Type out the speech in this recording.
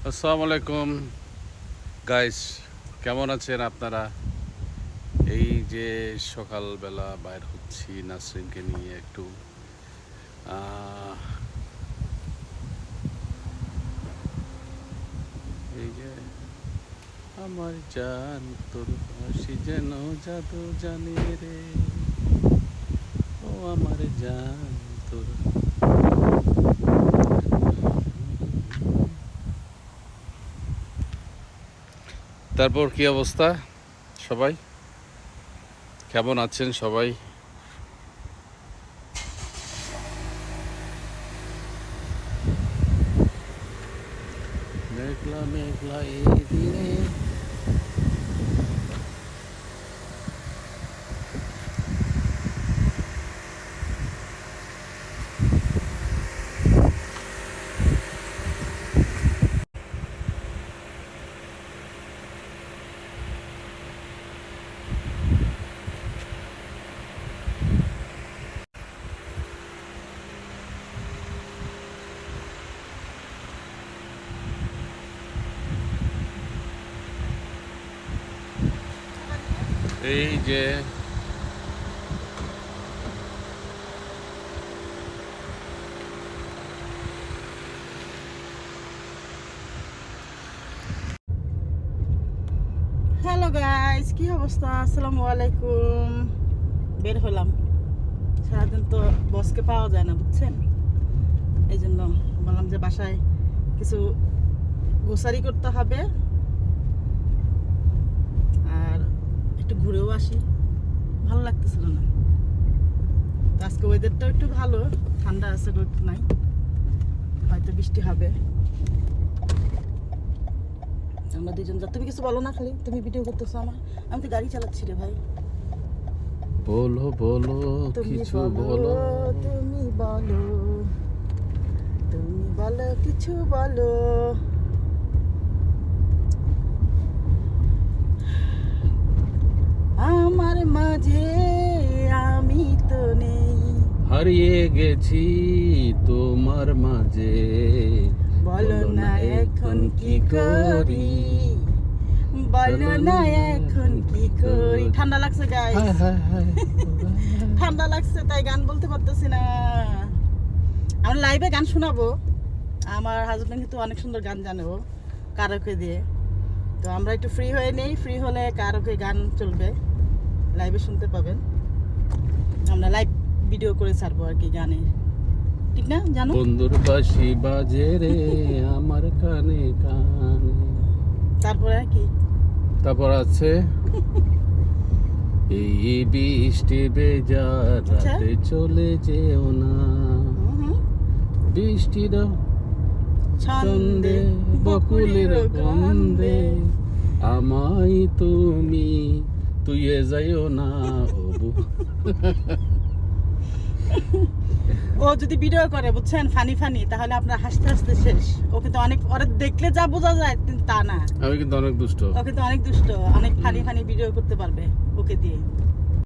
আসসালামু আলাইকুম গাইস, কেমন আছেন আপনারা? এই যে সকালবেলা বাইর হচ্ছি নাসরিনকে নিয়ে একটু এই যে আমার জান তোর হাসি যেন জাদু জানে রে, ও আমার জান তোর। তারপর কি অবস্থা সবাই, কেমন আছেন সবাই? মেঘলা মেঘলা এই দিনে এই যে হ্যালো গাইস, কি অবস্থা? আসসালামু আলাইকুম। বের হলাম, সারাদিন তো বসকে পাওয়া যায় না, বুঝছেন? এই জন্য বললাম যে বাসায় কিছু গোসারি করতে হবে আর একটু ঘুরেও আসি। ভালো লাগতেছিল না তো আজকে ওয়েদারটাও একটু ভালো, ঠান্ডা আছে, রোদ নাই, হয়তো বৃষ্টি হবে। আমরা দুজন যা, তুমি কিছু বলো না, খালি তুমি ভিডিও করতেছো আমার, আমি তো গাড়ি চালাচ্ছি রে ভাই। বলো বলো কিছু বলো, তুমি বলো, তুমি বলো কিছু বলো। আমার মাঝে আমি তো নেই, হারিয়ে গেছি তোমার মাঝে, বলো না এখন কি করি, বলো না এখন কি করি। ঠান্ডা লাগছে গাইস, হায় হায় হায়। ঠান্ডা লাগছে তাই গান বলতে পারতেছি না। আমি লাইভে গান শোনাবো, আমার হাজবেন্ড কিন্তু অনেক সুন্দর গান জানে, ও কারোকে দিয়ে। তো আমরা একটু ফ্রি হয়ে নেই, ফ্রি হলে কারোকে গান চলবে, লাইভে শুনতে পাবেন। আমরা লাইভ ভিডিও করে ছাড়বো আর কি, গানের, ঠিক না জানো? বন্ধুর বাঁশি বাজে রে আমার কানে কানে। তারপরে আর কি? তারপর আছে এই বৃষ্টি বেজা রাতে চলে যেও না, বৃষ্টির ছন্দে বকুলের গন্ধে আমায় তুমি তুইয়ে যাইও না অবু। ও যদি ভিডিও করে, বুঝছেন, ফানি ফানি, তাহলে আপনার হাসতে হাসতে শেষ। ও কিন্তু অনেক, ওরা দেখলে যা বোঝা যায় কিন্তু তা না। আমি কিন্তু অনেক দুষ্ট। ও কিন্তু অনেক দুষ্ট, অনেক ফানি ফানি ভিডিও করতে পারবে ওকে দিয়ে।